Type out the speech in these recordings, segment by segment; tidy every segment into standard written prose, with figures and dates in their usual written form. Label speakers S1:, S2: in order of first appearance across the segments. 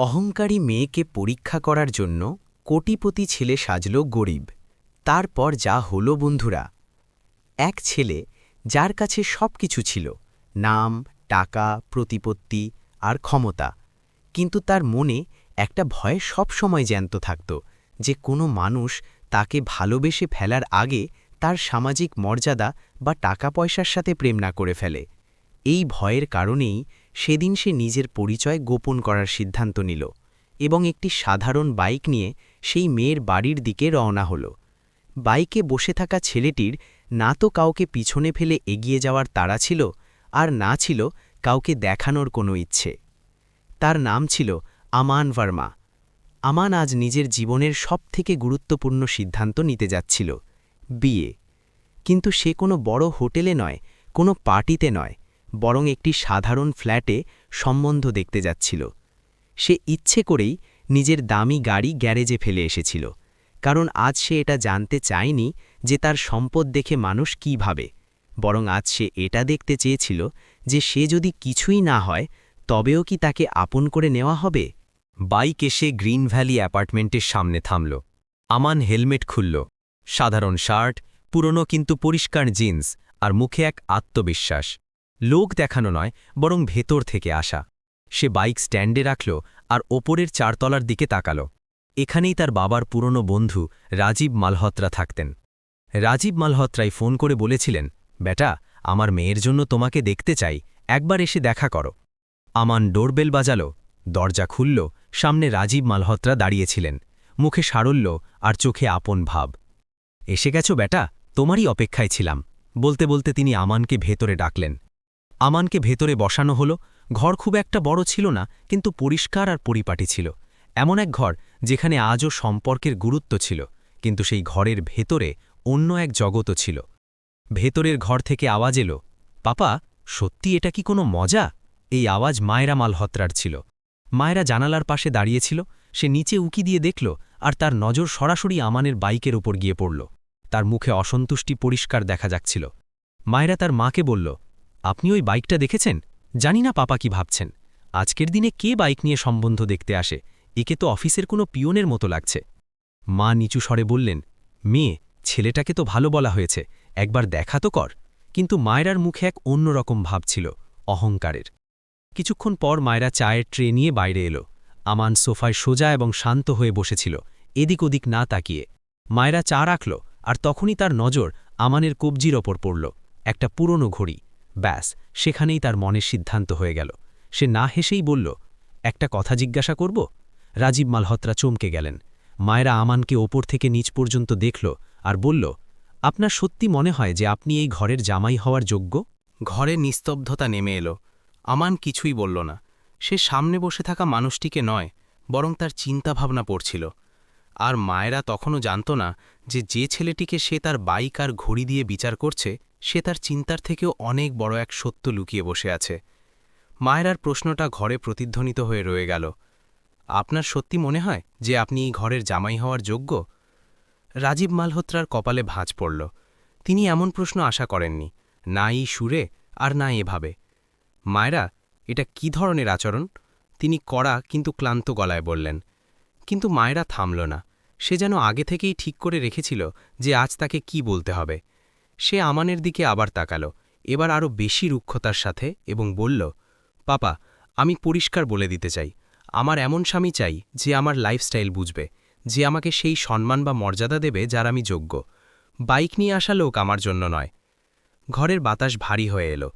S1: অহংকারী মেয়েকে পরীক্ষা করার জন্য কোটিপতি ছেলে সাজল গরিব। তারপর যা হলো বন্ধুরা, এক ছেলে যার কাছে সবকিছু ছিল, নাম, টাকা, প্রতিপত্তি আর ক্ষমতা, কিন্তু তার মনে একটা ভয় সবসময় জ্যান্ত থাকত যে কোনো মানুষ তাকে ভালোবেসে ফেলার আগে তার সামাজিক মর্যাদা বা টাকা পয়সার সাথে প্রেম না করে ফেলে। এই ভয়ের কারণেই সেদিন সে নিজের পরিচয় গোপন করার সিদ্ধান্ত নিল এবং একটি সাধারণ বাইক নিয়ে সেই মেয়ের বাড়ির দিকে রওনা হল। বাইকে বসে থাকা ছেলেটির না তো কাউকে পিছনে ফেলে এগিয়ে যাওয়ার তাড়া ছিল, আর না ছিল কাউকে দেখানোর কোনো ইচ্ছে। তার নাম ছিল আমান ভার্মা। আমান আজ নিজের জীবনের সবথেকে গুরুত্বপূর্ণ সিদ্ধান্ত নিতে যাচ্ছিল, বিয়ে। কিন্তু সে কোনো বড় হোটেলে নয়, কোনো পার্টিতে নয়, বরং একটি সাধারণ ফ্ল্যাটে সম্বন্ধ দেখতে যাচ্ছিল। সে ইচ্ছে করেই নিজের দামি গাড়ি গ্যারেজে ফেলে এসেছিল, কারণ আজ সে এটা জানতে চায়নি যে তার সম্পদ দেখে মানুষ কী ভাবে, বরং আজ সে এটা দেখতে চেয়েছিল যে সে যদি কিছুই না হয় তবেও কি তাকে আপন করে নেওয়া হবে।
S2: বাইক এসে গ্রিন ভ্যালি অ্যাপার্টমেন্টের সামনে থামল। আমান হেলমেট খুলল। সাধারণ শার্ট, পুরনো কিন্তু পরিষ্কার জিন্স, আর মুখে এক আত্মবিশ্বাস। লোক দেখানো নয়, বরং ভেতর থেকে আসা। সে বাইক স্ট্যান্ডে রাখল আর ওপরের চারতলার দিকে তাকাল। এখানেই তার বাবার পুরনো বন্ধু রাজীব মালহোত্রা থাকতেন। রাজীব মালহোত্রাই ফোন করে বলেছিলেন, বেটা, আমার মেয়ের জন্য তোমাকে দেখতে চাই, একবার এসে দেখা করো। আমান ডোরবেল বাজাল। দরজা খুলল। সামনে রাজীব মালহোত্রা দাঁড়িয়েছিলেন, মুখে সারল্য আর চোখে আপন ভাব। এসে গেছো বেটা, তোমারই অপেক্ষায় ছিলাম, বলতে বলতে তিনি আমানকে ভেতরে ডাকলেন। আমানকে ভেতরে বসানো হলো। ঘর খুব একটা বড় ছিল না, কিন্তু পরিষ্কার আর পরিপাটি ছিল। এমন এক ঘর যেখানে আজও সম্পর্কের গুরুত্ব ছিল, কিন্তু সেই ঘরের ভেতরে অন্য এক জগতও ছিল। ভেতরের ঘর থেকে আওয়াজ এলো, পাপা, সত্যি এটা কি কোনো মজা? এই আওয়াজ মায়রা মালহোত্রার ছিল। মায়রা জানালার পাশে দাঁড়িয়েছিল। সে নিচে উকি দিয়ে দেখল, আর তার নজর সরাসরি আমানের বাইকের ওপর গিয়ে পড়ল। তার মুখে অসন্তুষ্টি পরিষ্কার দেখা যাচ্ছিল। মায়রা তার মাকে বলল, আপনি ওই বাইকটা দেখেছেন? জানি না পাপা কি ভাবছেন। আজকের দিনে কে বাইক নিয়ে সম্বন্ধ দেখতে আসে? একে তো অফিসের কোনো পিয়নের মতো লাগছে। মা নিচু স্বরে বললেন, মেয়ে, ছেলেটাকে তো ভালো বলা হয়েছে, একবার দেখা তো কর। কিন্তু মায়রার মুখে এক অন্যরকম ভাব ছিল, অহংকারের। কিছুক্ষণ পর মায়রা চায়ের ট্রে নিয়ে বাইরে এলো। আমান সোফায় সোজা এবং শান্ত হয়ে বসেছিল, এদিক ওদিক না তাকিয়ে। মায়রা চা রাখল, আর তখনই তার নজর আমানের কবজির ওপর পড়ল, একটা পুরনো ঘড়ি। ব্যাস, সেখানেই তার মনের সিদ্ধান্ত হয়ে গেল। সে না হেসেই বলল, একটা কথা জিজ্ঞাসা করব? রাজীব মালহোত্রা চমকে গেলেন। মায়রা আমানকে ওপর থেকে নিচ পর্যন্ত দেখল আর বলল, আপনার সত্যি মনে হয় যে আপনি এই ঘরের জামাই হওয়ার যোগ্য?
S1: ঘরে নিস্তব্ধতা নেমে এলো। আমান কিছুই বলল না। সে সামনে বসে থাকা মানুষটিকে নয়, বরং তার চিন্তাভাবনা পড়ছিল। আর মায়েরা তখনও জানত না যে ছেলেটিকে সে তার বাইক আর ঘড়ি দিয়ে বিচার করছে, সে তার চিন্তার থেকেও অনেক বড় এক সত্য লুকিয়ে বসে আছে। মায়েরার প্রশ্নটা ঘরে প্রতিধ্বনিত হয়ে রয়ে গেল, আপনার সত্যি মনে হয় যে আপনি এই ঘরের জামাই হওয়ার যোগ্য? রাজীব মালহোত্রার কপালে ভাঁজ পড়ল। তিনি এমন প্রশ্ন আশা করেননি, না এই সুরে আর না এভাবে। মায়েরা, এটা কি ধরনের আচরণ? তিনি কড়া কিন্তু ক্লান্ত গলায় বললেন। কিন্তু মায়েরা থামল না। সে যেন আগে থেকেই ঠিক করে রেখেছিল যে আজ তাকে কি বলতে হবে। সে আমানের দিকে আবার তাকাল, এবার আরও বেশি রুক্ষতার সাথে, এবং বলল, পাপা, আমি পরিষ্কার বলে দিতে চাই, আমার এমন স্বামী চাই যে আমার লাইফস্টাইল বুঝবে, যে আমাকে সেই সম্মান বা মর্যাদা দেবে যার আমি যোগ্য। বাইক নিয়ে আসা লোক আমার জন্য নয়। ঘরের বাতাস ভারী হয়ে এলো।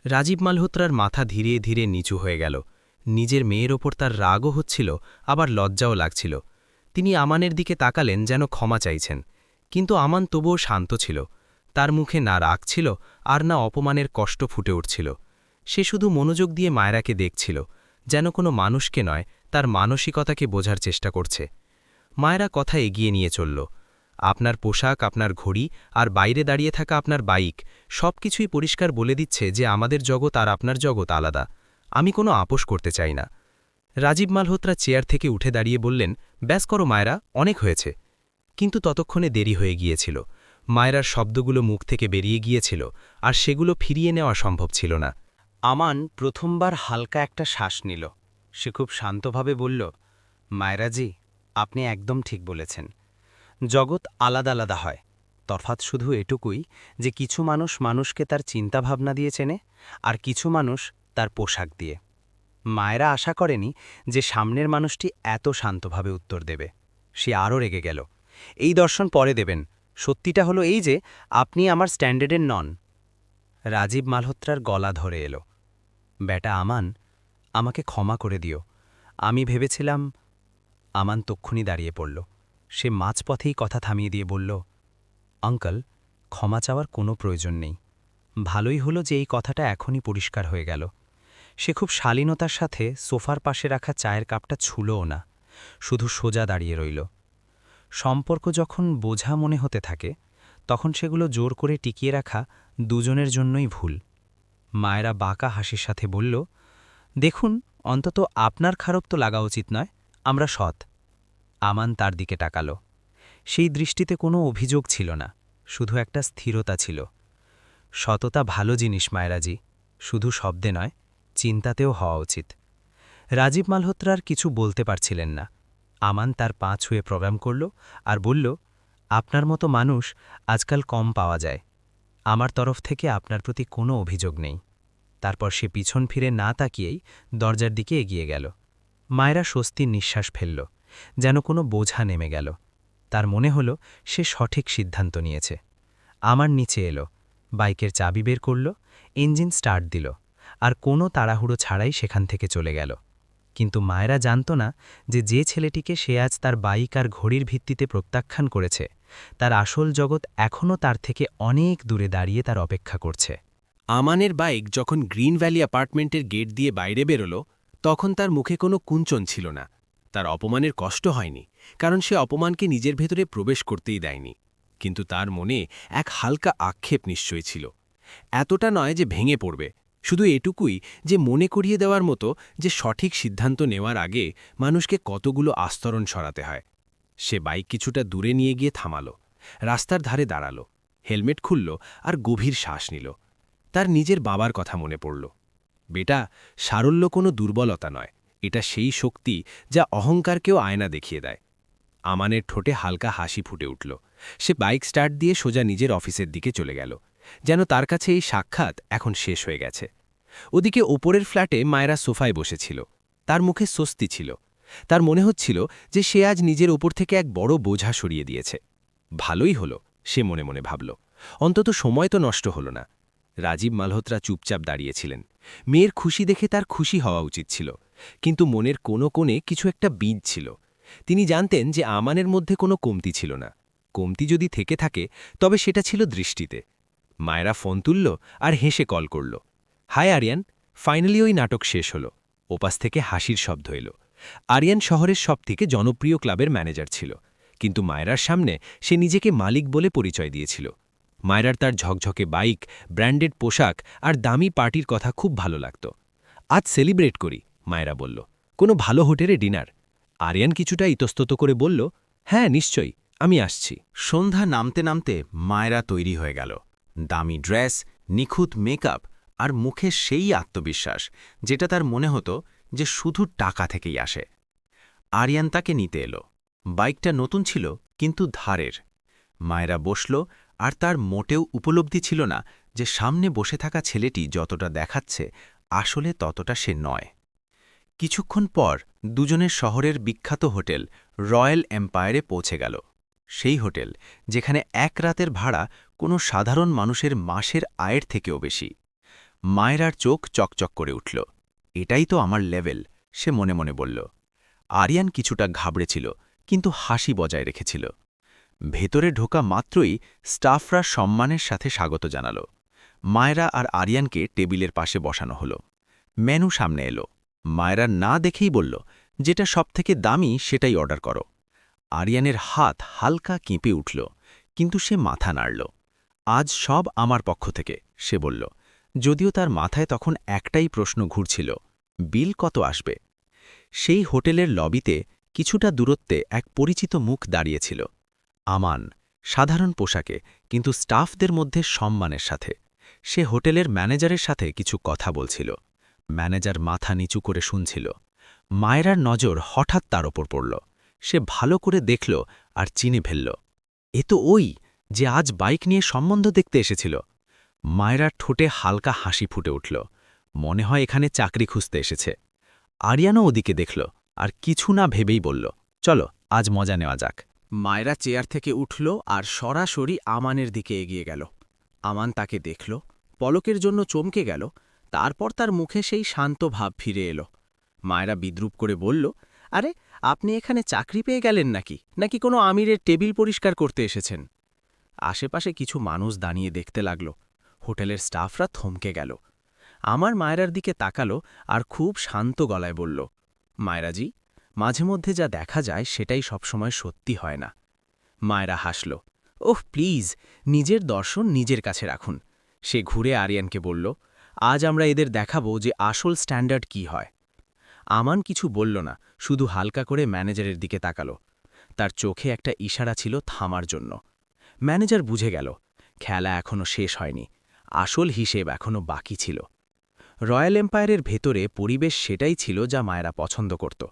S1: রাজীব মালহোত্রার মাথা ধীরে ধীরে নিচু হয়ে গেল। নিজের মেয়ের ওপর তার রাগও হচ্ছিল, আবার লজ্জাও লাগছিল। তিনি আমানের দিকে তাকালেন যেন ক্ষমা চাইছেন, কিন্তু আমান তবুও শান্ত ছিল। তার মুখে না রাগ ছিল আর না অপমানের কষ্ট ফুটে উঠছিল। সে শুধু মনোযোগ দিয়ে মায়রাকে দেখছিল, যেন কোনো মানুষকে নয়, তার মানসিকতাকে বোঝার চেষ্টা করছে। মায়েরা কথা এগিয়ে নিয়ে চলল, আপনার পোশাক, আপনার ঘড়ি আর বাইরে দাঁড়িয়ে থাকা আপনার বাইক সবকিছুই পরিষ্কার বলে দিচ্ছে যে আমাদের জগৎ আর আপনার জগৎ আলাদা। আমি কোনো আপোষ করতে চাই না। রাজীব মালহোত্রা চেয়ার থেকে উঠে দাঁড়িয়ে বললেন, ব্যাস করো মায়েরা, অনেক হয়েছে। কিন্তু ততক্ষণে দেরি হয়ে গিয়েছিল। মায়েরার শব্দগুলো মুখ থেকে বেরিয়ে গিয়েছিল, আর সেগুলো ফিরিয়ে নেওয়া সম্ভব ছিল না। আমান প্রথমবার হালকা একটা শ্বাস নিল। সে খুব শান্তভাবে বলল, মায়রাজি, আপনি একদম ঠিক বলেছেন। জগৎ আলাদা আলাদা হয়, তফাৎ শুধু এটুকুই যে কিছু মানুষ মানুষকে তার চিন্তাভাবনা দিয়ে চেনে, আর কিছু মানুষ তার পোশাক দিয়ে। মায়েরা আশা করেনি যে সামনের মানুষটি এত শান্তভাবে উত্তর দেবে। সে আরও রেগে গেল। এই দর্শন পরে দেবেন, সত্যিটা হলো এই যে আপনি আমার স্ট্যান্ডার্ডের নন। রাজীব মালহোত্রার গলা ধরে এলো, বেটা আমান, আমাকে ক্ষমা করে দিও। আমি ভেবেছিলাম। আমান তক্ষুনি দাঁড়িয়ে পড়ল। সে মাঝপথেই কথা থামিয়ে দিয়ে বলল, আঙ্কল, ক্ষমা চাওয়ার কোনো প্রয়োজন নেই। ভালোই হলো যে এই কথাটা এখনই পরিষ্কার হয়ে গেল। সে খুব শালীনতার সাথে সোফার পাশে রাখা চায়ের কাপটা ছুঁলও না, শুধু সোজা দাঁড়িয়ে রইল। সম্পর্ক যখন বোঝা মনে হতে থাকে, তখন সেগুলো জোর করে টিকিয়ে রাখা দুজনের জন্যই ভুল। মায়েরা বাঁকা হাসির সাথে বলল, দেখুন, অন্তত আপনার খারাপ তো লাগা উচিত নয়, আমরা সৎ। আমান তার দিকে তাকাল। সেই দৃষ্টিতে কোনো অভিযোগ ছিল না, শুধু একটা স্থিরতা ছিল। সততা ভালো জিনিস মায়েরাজি, শুধু শব্দে নয়, চিন্তাতেও হওয়া উচিত। রাজীব মালহোত্রার কিছু বলতে পারছিলেন না। আমান তার পা ছুঁয়ে প্রণাম করল আর বলল, আপনার মতো মানুষ আজকাল কম পাওয়া যায়। আমার তরফ থেকে আপনার প্রতি কোনো অভিযোগ নেই। তারপর সে পিছন ফিরে না তাকিয়েই দরজার দিকে এগিয়ে গেল। মায়েরা স্বস্তির নিঃশ্বাস ফেলল, যেন কোনো বোঝা নেমে গেল। তার মনে হল সে সঠিক সিদ্ধান্ত নিয়েছে। আমার নিচে এলো, বাইকের চাবি বের করল, ইঞ্জিন স্টার্ট দিল, আর কোনো তাড়াহুড়ো ছাড়াই সেখান থেকে চলে গেল। কিন্তু মায়েরা জানত না যে ছেলেটিকে সে আজ তার বাইক আর ঘড়ির ভিত্তিতে প্রত্যাখ্যান করেছে, তার আসল জগৎ এখনও তার থেকে অনেক দূরে দাঁড়িয়ে তার অপেক্ষা করছে।
S3: আমানের বাইক যখন গ্রিন ভ্যালি অ্যাপার্টমেন্টের গেট দিয়ে বাইরে বেরোল, তখন তার মুখে কোনো কুঞ্চন ছিল না। তার অপমানের কষ্ট হয়নি, কারণ সে অপমানকে নিজের ভেতরে প্রবেশ করতেই দেয়নি। কিন্তু তার মনে এক হালকা আক্ষেপ নিশ্চয়ই ছিল। এতটা নয় যে ভেঙে পড়বে, শুধু এটুকুই যে মনে করিয়ে দেওয়ার মতো যে সঠিক সিদ্ধান্ত নেওয়ার আগে মানুষকে কতগুলো আস্তরণ সরাতে হয়। সে বাইক কিছুটা দূরে নিয়ে গিয়ে থামাল, রাস্তার ধারে দাঁড়াল, হেলমেট খুলল আর গভীর শ্বাস নিল। তার নিজের বাবার কথা মনে পড়ল। বেটা, সারল্য কোনো দুর্বলতা নয়, এটা সেই শক্তি যা অহংকারকেও আয়না দেখিয়ে দেয়। আমানের ঠোঁটে হালকা হাসি ফুটে উঠল। সে বাইক স্টার্ট দিয়ে সোজা নিজের অফিসের দিকে চলে গেল, যেন তার কাছে এই সাক্ষাৎ এখন শেষ হয়ে গেছে। ওদিকে ওপরের ফ্ল্যাটে মায়েরা সোফায় বসেছিল। তার মুখে স্বস্তি ছিল। তার মনে হচ্ছিল যে সে আজ নিজের ওপর থেকে এক বড় বোঝা সরিয়ে দিয়েছে। ভালোই হলো, সে মনে মনে ভাবল। অন্তত সময় তো নষ্ট হল না। রাজীব মালহোত্রা চুপচাপ দাঁড়িয়েছিলেন। মেয়ের খুশি দেখে তার খুশি হওয়া উচিত ছিল, কিন্তু মনের কোনো কোণে কিছু একটা বীজ ছিল। তিনি জানতেন যে আমানের মধ্যে কোনো কমতি ছিল না। কমতি যদি থেকে থাকে, তবে সেটা ছিল দৃষ্টিতে। মায়েরা ফোন তুলল আর হেসে কল করল। হাই আরিয়ান, ফাইনালি ওই নাটক শেষ হলো। ওপাশ থেকে হাসির শব্দ এলো। আরিয়ান শহরের সবথেকে জনপ্রিয় ক্লাবের ম্যানেজার ছিল, কিন্তু মায়েরার সামনে সে নিজেকে মালিক বলে পরিচয় দিয়েছিল। মায়েরার তার ঝকঝকে বাইক, ব্র্যান্ডেড পোশাক আর দামি পার্টির কথা খুব ভালো লাগত। আজ সেলিব্রেট করি, মায়েরা বলল। কোনো ভালো হোটেলে ডিনার। আরিয়ান কিছুটা ইতস্তত করে বলল, হ্যাঁ নিশ্চয়ই, আমি আসছি।
S1: সন্ধ্যা নামতে নামতে মায়েরা তৈরি হয়ে গেল। দামি ড্রেস, নিখুঁত মেকআপ আর মুখে সেই আত্মবিশ্বাস যেটা তার মনে হতো যে শুধু টাকা থেকেই আসে। আরিয়ান তাকে নিতে এলো। বাইকটা নতুন ছিল, কিন্তু ধারের। মায়েরা বসল, আর তার মোটেও উপলব্ধি ছিল না যে সামনে বসে থাকা ছেলেটি যতটা দেখাচ্ছে আসলে ততটা সে নয়। কিছুক্ষণ পর দুজনের শহরের বিখ্যাত হোটেল রয়্যাল এম্পায়ারে পৌঁছে গেল। সেই হোটেল যেখানে এক রাতের ভাড়া কোনো সাধারণ মানুষের মাসের আয়ের থেকেও বেশি। মায়েরার চোখ চকচক করে উঠল। এটাই তো আমার লেভেল, সে মনে মনে বলল। আরিয়ান কিছুটা ঘাবড়েছিল, কিন্তু হাসি বজায় রেখেছিল। ভেতরে ঢোকা মাত্রই স্টাফরা সম্মানের সাথে স্বাগত জানাল। মায়েরা আর আরিয়ানকে টেবিলের পাশে বসানো হলো। মেনু সামনে এলো। মায়েরা না দেখেই বলল, যেটা সবথেকে দামি সেটাই অর্ডার করো। আরিয়ানের হাত হালকা কেঁপে উঠল, কিন্তু সে মাথা নাড়ল। আজ সব আমার পক্ষ থেকে, সে বলল, যদিও তার মাথায় তখন একটাই প্রশ্ন ঘুরছিল, বিল কত আসবে। সেই হোটেলের লবিতে কিছুটা দূরত্বে এক পরিচিত মুখ দাঁড়িয়েছিল। আমান, সাধারণ পোশাকে, কিন্তু স্টাফদের মধ্যে সম্মানের সাথে। সে হোটেলের ম্যানেজারের সাথে কিছু কথা বলছিল। ম্যানেজার মাথা নিচু করে শুনছিল।
S2: মায়রার নজর হঠাৎ তার ওপর পড়ল। সে ভালো করে দেখল আর চিনে ফেলল। এ তো ওই যে আজ বাইক নিয়ে সম্বন্ধ দেখতে এসেছিল। মায়রার ঠোঁটে হালকা হাসি ফুটে উঠল। মনে হয় এখানে চাকরি খুঁজতে এসেছে। আরিয়ানও ওদিকে দেখল আর কিছু না ভেবেই বলল, চলো আজ মজা নেওয়া যাক।
S3: মায়রা চেয়ার থেকে উঠল আর সরাসরি আমানের দিকে এগিয়ে গেল। আমান তাকে দেখল, পলকের জন্য চমকে গেল, তারপর তার মুখে সেই শান্ত ভাব ফিরে এলো। মায়রা বিদ্রুপ করে বলল, আরে আপনি এখানে চাকরি পেয়ে গেলেন নাকি কোনো আমিরের টেবিল পরিষ্কার করতে এসেছেন? আশেপাশে কিছু মানুষ দাঁড়িয়ে দেখতে লাগল। হোটেলের স্টাফরা থমকে গেল। আমার মায়রার দিকে তাকালো আর খুব শান্ত গলায় বলল, মায়রাজি, মাঝে মধ্যে যা দেখা যায় সেটাই সবসময় সত্যি হয় না। মায়রা হাসল, ওহ প্লিজ, নিজের দর্শন নিজের কাছে রাখুন। সে ঘুরে আরিয়ানকে বলল, আজ আমরা এদের দেখাবো যে আসল স্ট্যান্ডার্ড কি হয়। আমান কিছু বলল না, শুধু হালকা করে ম্যানেজারের দিকে তাকালো। তার চোখে একটা ইশারা ছিল থামার জন্য। ম্যানেজার বুঝে গেল, খেলা এখনও শেষ হয়নি, আসল হিসেব এখনও বাকি ছিল। রয়্যাল এম্পায়ারের ভেতরে পরিবেশ সেটাই ছিল যা মায়েরা পছন্দ করত।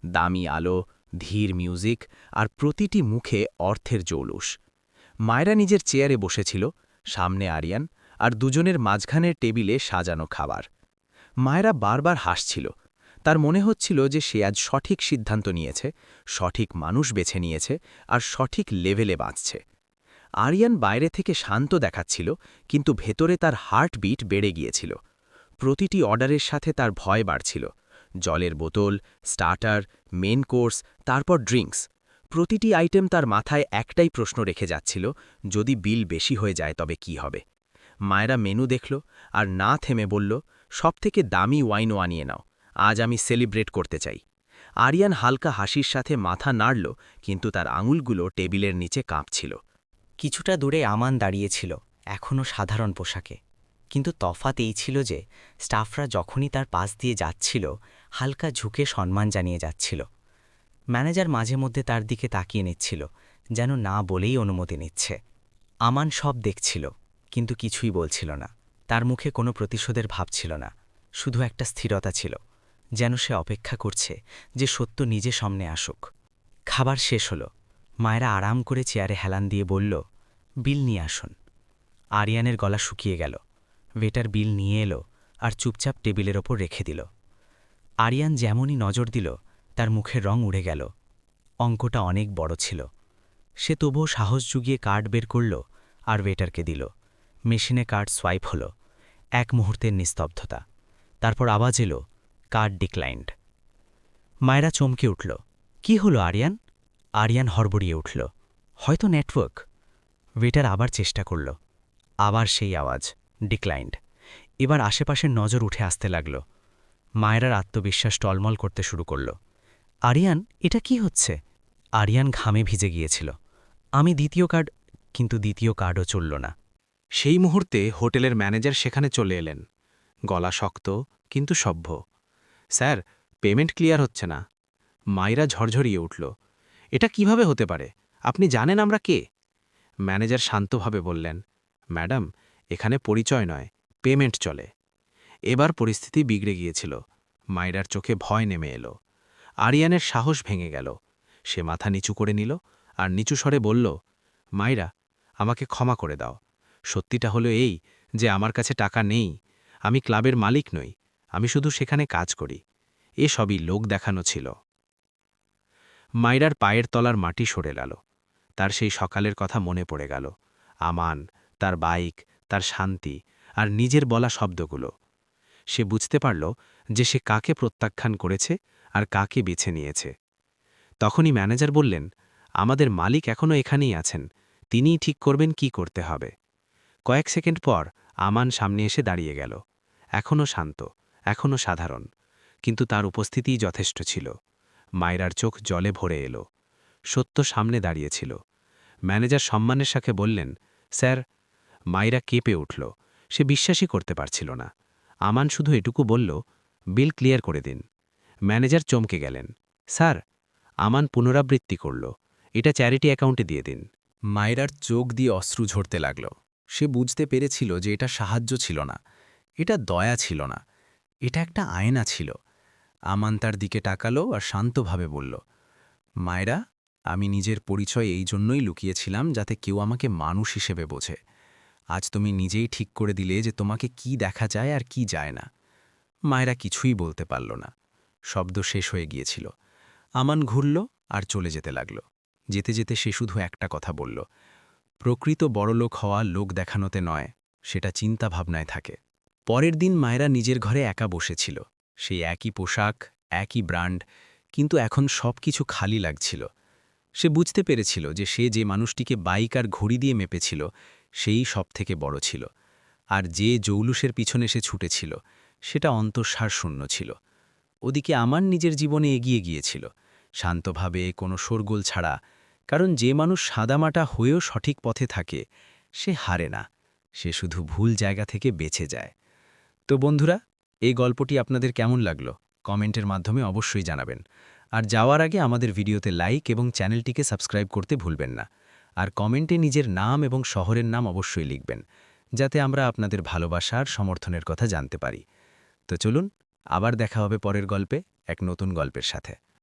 S3: দামি আলো, ধীর মিউজিক আর প্রতিটি মুখে অর্থের জৌলুস। মায়েরা নিজের চেয়ারে বসেছিল, সামনে আরিয়ান আর দুজনের মাঝখানের টেবিলে সাজানো খাবার। মায়েরা বারবার হাসছিল। তার মনে হচ্ছিল যে সে আজ সঠিক সিদ্ধান্ত নিয়েছে, সঠিক মানুষ বেছে নিয়েছে আর সঠিক লেভেলে বাঁচছে। আরিয়ান বাইরে থেকে শান্ত দেখাচ্ছিল, কিন্তু ভেতরে তার হার্টবিট বেড়ে গিয়েছিল। প্রতিটি অর্ডারের সাথে তার ভয় বাড়ছিল। জলের বোতল, স্টার্টার, মেন কোর্স, তারপর ড্রিঙ্কস। প্রতিটি আইটেম তার মাথায় একটাই প্রশ্ন রেখে যাচ্ছিল, যদি বিল বেশি হয়ে যায় তবে কি হবে। মায়েরা মেনু দেখল আর না থেমে বলল, সবথেকে দামি ওয়াইনও আনিয়ে নাও, আজ আমি সেলিব্রেট করতে চাই। আরিয়ান হালকা হাসির সাথে মাথা নাড়ল, কিন্তু তার আঙুলগুলো টেবিলের নিচে কাঁপছিল।
S4: কিছুটা দূরে আমান দাঁড়িয়েছিল, এখনও সাধারণ পোশাকে। কিন্তু তফাৎ এই ছিল যে স্টাফরা যখনই তার পাশ দিয়ে যাচ্ছিল, হালকা ঝুঁকে সম্মান জানিয়ে যাচ্ছিল। ম্যানেজার মাঝে মধ্যে তার দিকে তাকিয়ে নিচ্ছিল, যেন না বলেই অনুমতি নিচ্ছে। আমান সব দেখছিল, কিন্তু কিছুই বলছিল না। তার মুখে কোনো প্রতিশোধের ভাব ছিল না, শুধু একটা স্থিরতা ছিল, যেন সে অপেক্ষা করছে যে সত্য নিজে সামনে আসুক। খাবার শেষ হলো। মায়েরা আরাম করে চেয়ারে হেলান দিয়ে বলল, বিল নিয়ে আসুন। আরিয়ানের গলা শুকিয়ে গেল। ওয়েটার বিল নিয়ে এলো আর চুপচাপ টেবিলের ওপর রেখে দিল। আরিয়ান যেমনই নজর দিল, তার মুখের রং উড়ে গেল। অঙ্কটা অনেক বড় ছিল। সে তবুও সাহস জুগিয়ে কার্ড বের করল আর ওয়েটারকে দিল। মেশিনে কার্ড সোয়াইপ হল। এক মুহূর্তের নিস্তব্ধতা। তারপর আওয়াজ এলো, কার্ড ডিক্লাইন্ড। মায়েরা চমকে উঠল। কি হলো আরিয়ান? আরিয়ান হড়বড়িয়ে উঠল, হয়তো নেটওয়ার্ক। ওয়েটার আবার চেষ্টা করল। আবার সেই আওয়াজ, ডিক্লাইন্ড। এবার আশেপাশের নজর উঠে আসতে লাগল। মায়েরার আত্মবিশ্বাস টলমল করতে শুরু করল। আরিয়ান, এটা কি হচ্ছে? আরিয়ান ঘামে ভিজে গিয়েছিল। আমি দ্বিতীয় কার্ড, কিন্তু দ্বিতীয় কার্ডও চলল না।
S3: সেই মুহূর্তে হোটেলের ম্যানেজার সেখানে চলে এলেন। গলা শক্ত কিন্তু সভ্য। স্যার, পেমেন্ট ক্লিয়ার হচ্ছে না। মাইরা ঝরঝরিয়ে উঠল। এটা কিভাবে হতে পারে? আপনি জানেন আমরা কে? ম্যানেজার শান্তভাবে বললেন, ম্যাডাম, এখানে পরিচয় নয়, পেমেন্ট চলে। এবার পরিস্থিতি বিগড়ে গিয়েছিল। মাইরার চোখে ভয় নেমে এলো। আরিয়ানের সাহস ভেঙে গেল। সে মাথা নিচু করে নিল আর নিচু স্বরে বলল, মাইরা, আমাকে ক্ষমা করে দাও। সত্যিটা হলো এই যে আমার কাছে টাকা নেই। আমি ক্লাবের মালিক নই, আমি শুধু সেখানে কাজ করি। এ সবই লোক দেখানো ছিল। মাইরার পায়ের তলার মাটি সরে গেল। তার সেই সকালের কথা মনে পড়ে গেল। আমান, তার বাইক, তার শান্তি আর নিজের বলা শব্দগুলো। সে বুঝতে পারল যে সে কাকে প্রত্যাখ্যান করেছে আর কাকে বেছে নিয়েছে। তখনই ম্যানেজার বললেন, আমাদের মালিক এখনও এখানেই আছেন, তিনিই ঠিক করবেন কি করতে হবে। কয়েক সেকেন্ড পর আমান সামনে এসে দাঁড়িয়ে গেল। এখনও শান্ত, এখনও সাধারণ, কিন্তু তার উপস্থিতিই যথেষ্ট ছিল। মায়রার চোখ জলে ভরে এলো। সত্য সামনে দাঁড়িয়েছিল। ম্যানেজার সম্মানের সাথে বললেন, স্যার। মায়রা কেঁপে উঠল। সে বিশ্বাসই করতে পারছিল না। আমান শুধু এটুকু বলল, বিল ক্লিয়ার করে দিন। ম্যানেজার চমকে গেলেন। স্যার। আমান পুনরাবৃত্তি করল, এটা চ্যারিটি অ্যাকাউন্টে দিয়ে দিন।
S1: মায়রার চোখ দিয়ে অশ্রু ঝরতে লাগল। সে বুঝতে পেরেছিল যে এটা সাহায্য ছিল না, এটা দয়া ছিল না, এটা একটা আয়না ছিল। আমান তার দিকে তাকালো আর শান্তভাবে বলল, মায়েরা, আমি নিজের পরিচয় এই জন্যই লুকিয়েছিলাম যাতে কেউ আমাকে মানুষ হিসেবে বোঝে। আজ তুমি নিজেই ঠিক করে দিলে যে তোমাকে কি দেখা যায় আর কি যায় না। মায়েরা কিছুই বলতে পারল না। শব্দ শেষ হয়ে গিয়েছিল। আমান ঘুরল আর চলে যেতে লাগল। যেতে যেতে সে শুধু একটা কথা বলল, প্রকৃত বড়লোক হওয়া লোক দেখানোতে নয়, সেটা চিন্তা ভাবনায় থাকে। পরের দিন মায়েরা নিজের ঘরে একা বসেছিল। সেই একই পোশাক, একই ব্র্যান্ড, কিন্তু এখন সব কিছু খালি লাগছিল। সে বুঝতে পেরেছিল যে সে যে মানুষটিকে বাইক আর ঘড়ি দিয়ে মেপেছিল সেই সবথেকে বড় ছিল, আর যে জৌলুসের পিছনে সে ছুটেছিল সেটা অন্তঃসার শূন্য ছিল। ওদিকে আমার নিজের জীবনে এগিয়ে গিয়েছিল, শান্তভাবে, কোনো শোরগোল ছাড়া, কারণ যে মানুষ সাদামাটা হয়েও সঠিক পথে থাকে সে হারে না, সে শুধু ভুল জায়গা থেকে বেঁচে যায়। তো বন্ধুরা, এই গল্পটি আপনাদের কেমন লাগলো কমেন্টের মাধ্যমে অবশ্যই জানাবেন। আর যাওয়ার আগে আমাদের ভিডিওতে লাইক এবং চ্যানেলটিকে সাবস্ক্রাইব করতে ভুলবেন না। আর কমেন্টে নিজের নাম এবং শহরের নাম অবশ্যই লিখবেন, যাতে আমরা আপনাদের ভালোবাসার সমর্থনের কথা জানতে পারি। তো চলুন, আবার দেখা হবে পরের গল্পে এক নতুন গল্পের সাথে।